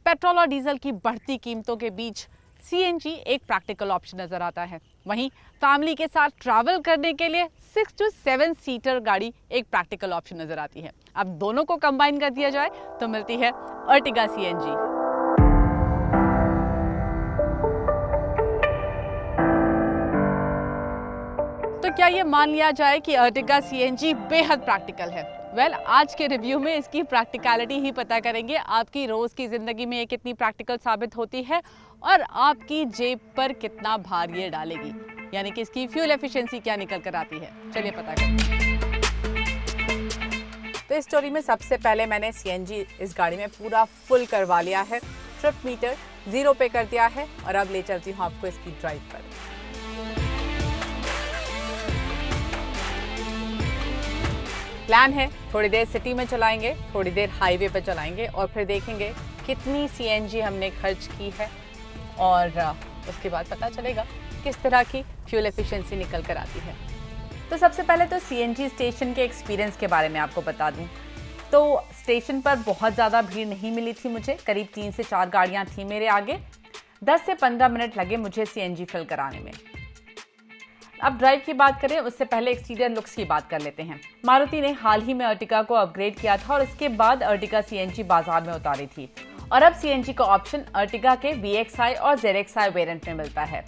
Petrol और diesel की बढ़ती कीमतों के बीच सीएनजी एक प्रैक्टिकल ऑप्शन नजर आता है। वहीं फैमिली के साथ ट्रैवल करने के लिए 6 to 7 सीटर गाड़ी एक प्रैक्टिकल ऑप्शन नजर आती है। अब दोनों को कंबाइन कर दिया जाए तो मिलती है अर्टिगा सीएनजी। तो क्या ये मान लिया जाए कि अर्टिगा सीएनजी बेहद प्रैक्टिकल है? आज के रिव्यू में इसकी प्रैक्टिकलिटी ही पता करेंगे। आपकी रोज की जिंदगी में ये कितनी प्रैक्टिकल साबित होती है और आपकी जेब पर कितना भार ये डालेगी, यानी कि इसकी फ्यूल एफिशिएंसी क्या निकल कर आती है। चलिए पता करते हैं। तो इस स्टोरी में सबसे पहले मैंने सीएनजी इस गाड़ी में पूरा फुल करवा लिया है। ट्रिप मीटर 0 पे कर दिया है और अब ले चलती हूँ आपको इसकी ड्राइव पर। प्लान है थोड़ी देर सिटी में चलाएंगे, थोड़ी देर हाईवे पर चलाएंगे और फिर देखेंगे कितनी सीएनजी हमने खर्च की है और उसके बाद पता चलेगा किस तरह की फ्यूल एफिशिएंसी निकल कर आती है। तो सबसे पहले तो सीएनजी स्टेशन के एक्सपीरियंस के बारे में आपको बता दूं। तो स्टेशन पर बहुत ज़्यादा भीड़ नहीं मिली थी मुझे, करीब 3 से 4 गाड़ियाँ थी मेरे आगे। 10 से 15 मिनट लगे मुझे सीएनजी फिल कराने में। अब ड्राइव की बात करें उससे पहले एक्सटीरियर लुक्स की बात कर लेते हैं। मारुति ने हाल ही में अर्टिगा को अपग्रेड किया था और इसके बाद अर्टिगा सीएनजी बाजार में उतारी थी और अब सीएनजी का ऑप्शन अर्टिगा के VXI और ZXI वेरिएंट में मिलता है।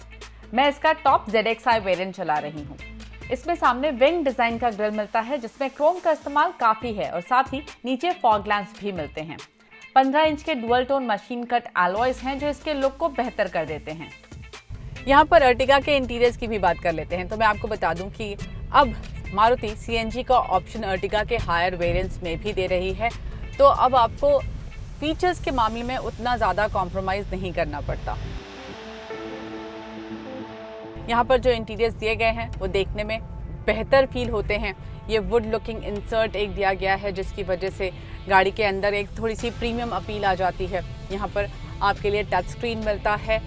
मैं इसका टॉप ZXI वेरिएंट चला रही हूँ। इसमें सामने विंग डिजाइन का ग्रिल मिलता है जिसमें क्रोम का इस्तेमाल काफी है और साथ ही नीचे फॉग लैंप्स भी मिलते हैं। 15 इंच के dual tone machine cut alloys हैं जो इसके लुक को बेहतर कर देते हैं। यहाँ पर अर्टिगा के इंटीरियर्स की भी बात कर लेते हैं। तो मैं आपको बता दूं कि अब मारुति सीएनजी का ऑप्शन अर्टिगा के हायर वेरिएंट्स में भी दे रही है, तो अब आपको फीचर्स के मामले में उतना ज़्यादा कॉम्प्रोमाइज़ नहीं करना पड़ता। यहाँ पर जो इंटीरियर्स दिए गए हैं वो देखने में बेहतर फील होते हैं। ये वुड लुकिंग इंसर्ट एक दिया गया है जिसकी वजह से गाड़ी के अंदर एक थोड़ी सी प्रीमियम अपील आ जाती है। यहाँ पर आपके लिए टच स्क्रीन मिलता है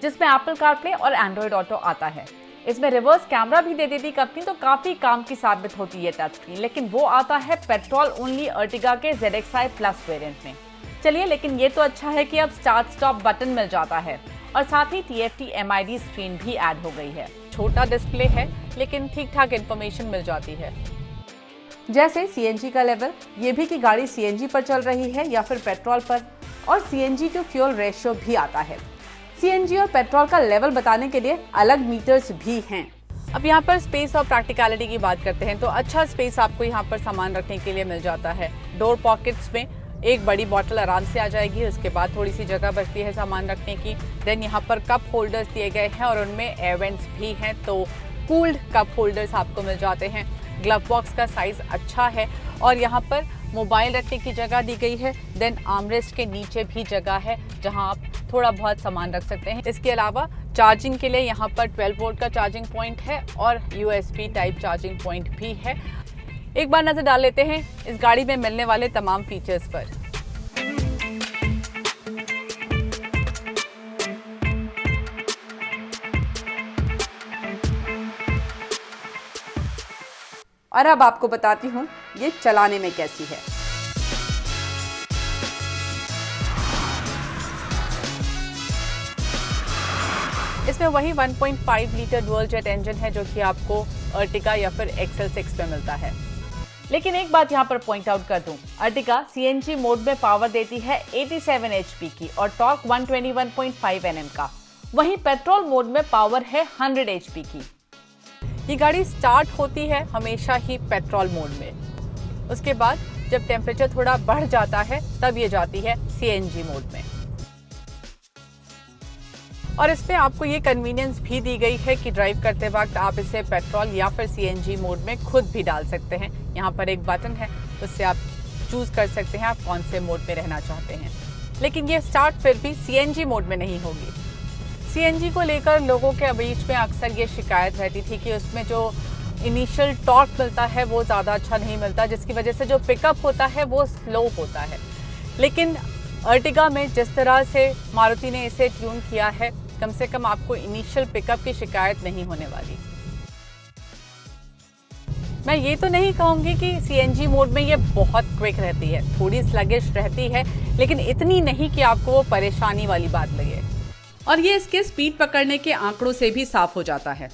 जिसमें एप्पल कारप्ले और एंड्रॉयड ऑटो आता है। इसमें रिवर्स कैमरा भी दे देती कंपनी, तो काफी काम की साबित होती है टच स्क्रीन, लेकिन वो आता है पेट्रोल ओनली अर्टिगा के ZXI प्लस वेरिएंट में। चलिए, लेकिन ये तो अच्छा है कि अब स्टार्ट स्टॉप बटन मिल जाता है और साथ ही TFT MID स्क्रीन भी ऐड हो गई है। छोटा डिस्प्ले है लेकिन ठीक ठाक इन्फॉर्मेशन मिल जाती है। जैसे सीएनजी का लेवल, ये भी कि गाड़ी सीएनजी पर चल रही है या फिर पेट्रोल पर, और सीएनजी टू फ्यूल रेशियो भी आता है। सीएनजी और पेट्रोल का लेवल बताने के लिए अलग मीटर्स भी हैं। अब यहाँ पर स्पेस और प्रैक्टिकलिटी की बात करते हैं तो अच्छा स्पेस आपको यहाँ पर सामान रखने के लिए मिल जाता है। डोर पॉकेट्स में एक बड़ी बॉटल आराम से आ जाएगी, उसके बाद थोड़ी सी जगह बचती है सामान रखने की। देन यहाँ पर कप होल्डर्स दिए गए हैं और उनमें एयर वेंट्स भी हैं, तो कूल्ड कप होल्डर्स आपको मिल जाते हैं। ग्लव बॉक्स का साइज अच्छा है और यहाँ पर मोबाइल रखने की जगह दी गई है। देन आर्मरेस्ट के नीचे भी जगह है जहाँ आप थोड़ा बहुत सामान रख सकते हैं। इसके अलावा चार्जिंग के लिए यहाँ पर 12 वोल्ट का चार्जिंग पॉइंट है और USB टाइप चार्जिंग पॉइंट भी है। एक बार नजर डाल लेते हैं इस गाड़ी में मिलने वाले तमाम फीचर्स पर। और अब आपको बताती हूँ ये चलाने में कैसी है। इसमें वही 1.5 लीटर डुअल जेट इंजन है जो कि आपको अर्टिगा या फिर XL6 में मिलता है। लेकिन एक बात यहाँ पर पॉइंट आउट कर दूं, अर्टिगा सीएनजी मोड में पावर देती है 87 HP की और टॉर्क 121.5 Nm का। वहीं पेट्रोल मोड में पावर है 100 HP की। ये गाड़ी स्टार्ट होती है हमेशा ही पेट्रोल मोड में, उसके बाद जब टेम्परेचर थोड़ा बढ़ जाता है तब ये जाती है सीएनजी मोड में। और इसमें आपको ये कन्वीनियंस भी दी गई है कि ड्राइव करते वक्त आप इसे पेट्रोल या फिर सीएनजी मोड में खुद भी डाल सकते हैं। यहाँ पर एक बटन है, उससे आप चूज कर सकते हैं आप कौन से मोड में रहना चाहते हैं। लेकिन ये स्टार्ट फिर भी सीएनजी मोड में नहीं होगी। सीएनजी को लेकर लोगों के बीच में अक्सर ये शिकायत रहती थी कि उसमें जो इनिशियल टॉर्क मिलता है वो ज़्यादा अच्छा नहीं मिलता, जिसकी वजह से जो पिकअप होता है वो स्लो होता है। लेकिन अर्टिगा में जिस तरह से मारुति ने इसे ट्यून किया है, कम से कम आपको इनिशियल पिकअप की शिकायत नहीं होने वाली। मैं ये तो नहीं कहूँगी कि सीएनजी मोड में ये बहुत क्विक रहती है, थोड़ी स्लगिश रहती है, लेकिन इतनी नहीं कि आपको वो परेशानी वाली बात लगे। और ये इसके स्पीड पकड़ने के आंकड़ों से भी साफ हो जाता है।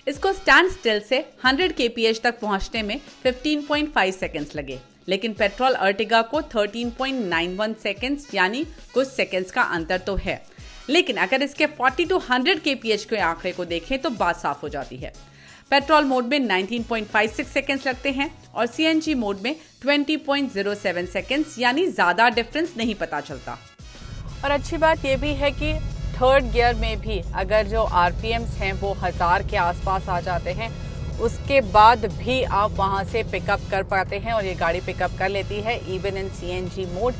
इसको स्टैंड स्टिल से 100 kph तक पहुंचने में 15.5 सेकंड्स लगे, लेकिन पेट्रोल अर्टिगा को 13.91 सेकंड्स यानी कुछ सेकंड्स का अंतर तो है। लेकिन अगर इसके 40 to 100 kph के आंकड़े को देखें तो बात साफ हो जाती है। पेट्रोल मोड में 19.56 सेकंड्स लगते हैं और सीएनजी मोड में 20.07 सेकंड्स, यानी ज़्यादा डिफरेंस नहीं पता चलता। और अच्छी बात यह भी है कि थर्ड गियर में भी अगर जो आरपीएम्स हैं वो 1000 के आसपास आ जाते हैं, उसके बाद भी आप वहां से पिकअप कर पाते हैं और ये गाड़ी पिकअप कर लेती है इवन इन सीएनजी मोड।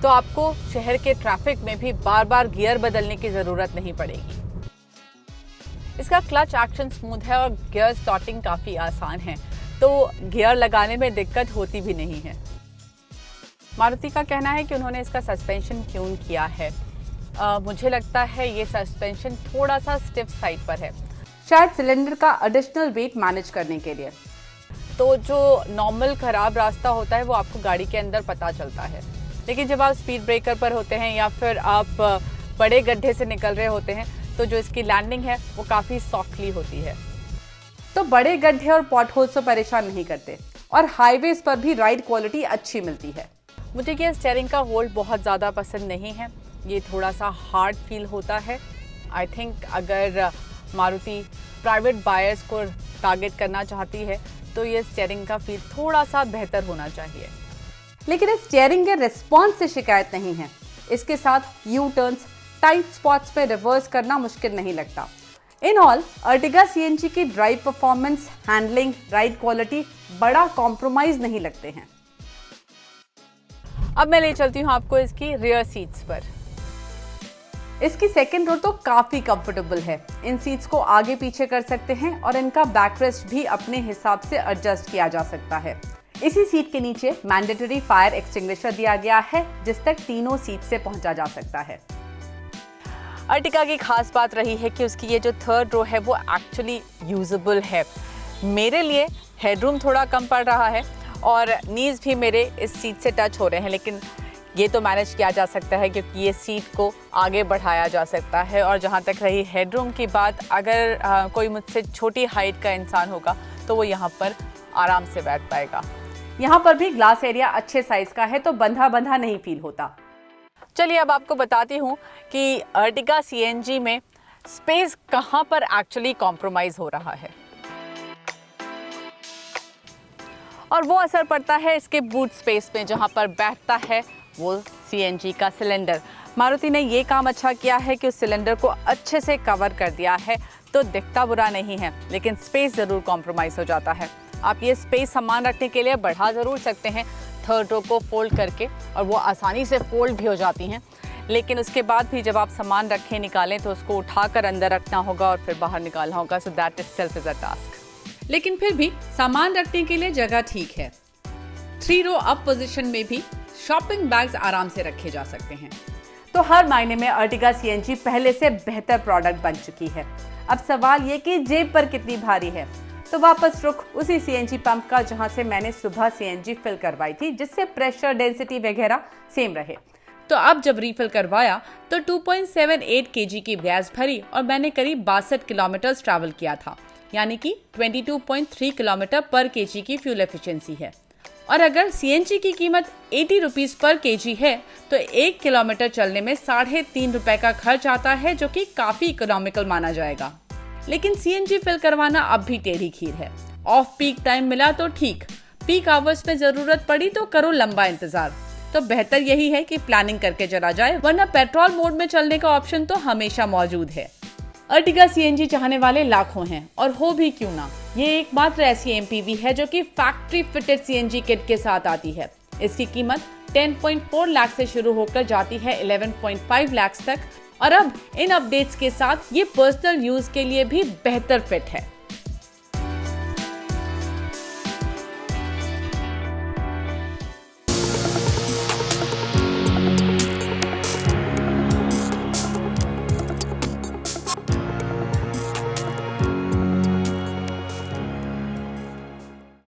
तो आपको शहर के ट्रैफिक में भी बार बार गियर बदलने की ज़रूरत नहीं पड़ेगी। इसका क्लच एक्शन स्मूथ है और गियर स्टार्टिंग काफ़ी आसान है, तो गियर लगाने में दिक्कत होती भी नहीं है। मारुति का कहना है कि उन्होंने इसका सस्पेंशन ट्यून किया है। मुझे लगता है ये सस्पेंशन थोड़ा सा स्टिफ साइड पर है, शायद सिलेंडर का एडिशनल वेट मैनेज करने के लिए। तो जो नॉर्मल ख़राब रास्ता होता है वो आपको गाड़ी के अंदर पता चलता है, लेकिन जब आप स्पीड ब्रेकर पर होते हैं या फिर आप बड़े गड्ढे से निकल रहे होते हैं तो जो इसकी लैंडिंग है वो काफ़ी सॉफ्टली होती है। तो बड़े गड्ढे और पॉटहोल्स से परेशान नहीं करते और हाईवेज पर भी राइड क्वालिटी अच्छी मिलती है। मुझे ये स्टीयरिंग का होल्ड बहुत ज़्यादा पसंद नहीं है, ये थोड़ा सा हार्ड फील होता है। आई थिंक अगर मारुति प्राइवेट बायर्स को टारगेट करना चाहती है तो ये स्टीयरिंग का फील थोड़ा सा बेहतर होना चाहिए। लेकिन इस स्टीयरिंग के रिस्पॉन्स से शिकायत नहीं है। इसके साथ यू टर्न्स, टाइट स्पॉट्स पे रिवर्स करना मुश्किल नहीं लगता। इन ऑल अर्टिगा सीएनजी की drive performance, handling, ride quality बड़ा कॉम्प्रोमाइज नहीं लगते हैं। अब मैं ले चलती हूँ आपको इसकी रियर सीट्स पर। इसकी सेकेंड रो तो काफी कंफर्टेबल है। इन सीट्स को आगे पीछे कर सकते हैं और इनका बैकरेस्ट भी अपने हिसाब से एडजस्ट किया जा सकता है। इसी सीट के नीचे मैंडेटरी फायर एक्सटिंग्विशर दिया गया है, जिस तक तीनों सीट से पहुंचा जा सकता है। अर्टिगा की खास बात रही है कि उसकी ये जो थर्ड रो है वो एक्चुअली यूजेबल है। मेरे लिए हेडरूम थोड़ा कम पड़ रहा है और नीज भी मेरे इस सीट से टच हो रहे हैं, लेकिन ये तो मैनेज किया जा सकता है क्योंकि ये सीट को आगे बढ़ाया जा सकता है। और जहाँ तक रही हेडरूम की बात, अगर कोई मुझसे छोटी हाइट का इंसान होगा तो वो यहाँ पर आराम से बैठ पाएगा। यहाँ पर भी ग्लास एरिया अच्छे साइज का है, तो बंधा बंधा नहीं फील होता। चलिए अब आपको बताती हूँ कि अर्टिगा सीएनजी में स्पेस कहाँ पर एक्चुअली कॉम्प्रोमाइज हो रहा है, और वो असर पड़ता है इसके बूट स्पेस में, जहाँ पर बैठता है वो सीएनजी का सिलेंडर। मारुति ने ये काम अच्छा किया है कि उस सिलेंडर को अच्छे से कवर कर दिया है, तो दिखता बुरा नहीं है, लेकिन स्पेस ज़रूर कॉम्प्रोमाइज़ हो जाता है। आप ये स्पेस सामान रखने के लिए बढ़ा ज़रूर सकते हैं थर्ड रो को फोल्ड करके, और वो आसानी से फोल्ड भी हो जाती हैं, लेकिन उसके बाद भी जब आप सामान रखें निकालें तो उसको उठाकर अंदर रखना होगा और फिर बाहर निकालना होगा। So that is self is a task. लेकिन फिर भी सामान रखने के लिए जगह ठीक है। 3 रो अप पोजीशन में भी शॉपिंग बैग्स आराम से रखे जा सकते हैं। तो हर मायने में अर्टिगा सीएनजी पहले से बेहतर प्रोडक्ट बन चुकी है। अब सवाल ये कि जेब पर कितनी भारी है। तो वापस रुख उसी सीएनजी पंप का जहां से मैंने सुबह सीएनजी फिल करवाई थी, जिससे प्रेशर, डेंसिटी वगैरह सेम रहे। तो अब जब रिफिल करवाया तो 2.78 kg की गैस भरी और मैंने करीब 62 किलोमीटर ट्रैवल किया था, यानी कि 22.3 किलोमीटर पर kg की फ्यूल एफिशिएंसी है। और अगर सीएनजी की कीमत 80 रुपीज पर kg है तो 1 किलोमीटर चलने में 3.5 रुपए का खर्च आता है, जो कि काफी इकोनॉमिकल माना जाएगा। लेकिन सीएनजी फिल करवाना अब भी टेढ़ी खीर है। ऑफ पीक टाइम मिला तो ठीक, पीक आवर्स में जरूरत पड़ी तो करो लंबा इंतजार। तो बेहतर यही है कि प्लानिंग करके चला जाए, वरना पेट्रोल मोड में चलने का ऑप्शन तो हमेशा मौजूद है। अर्टिगा सीएनजी चाहने वाले लाखों हैं, और हो भी क्यों ना। ये एकमात्र ऐसी एमपीवी है जो कि फैक्ट्री फिटेड सीएनजी किट के साथ आती है। इसकी कीमत 10.4 लाख से शुरू होकर जाती है 11.5 लाख तक, और अब इन अपडेट्स के साथ ये पर्सनल यूज के लिए भी बेहतर फिट है।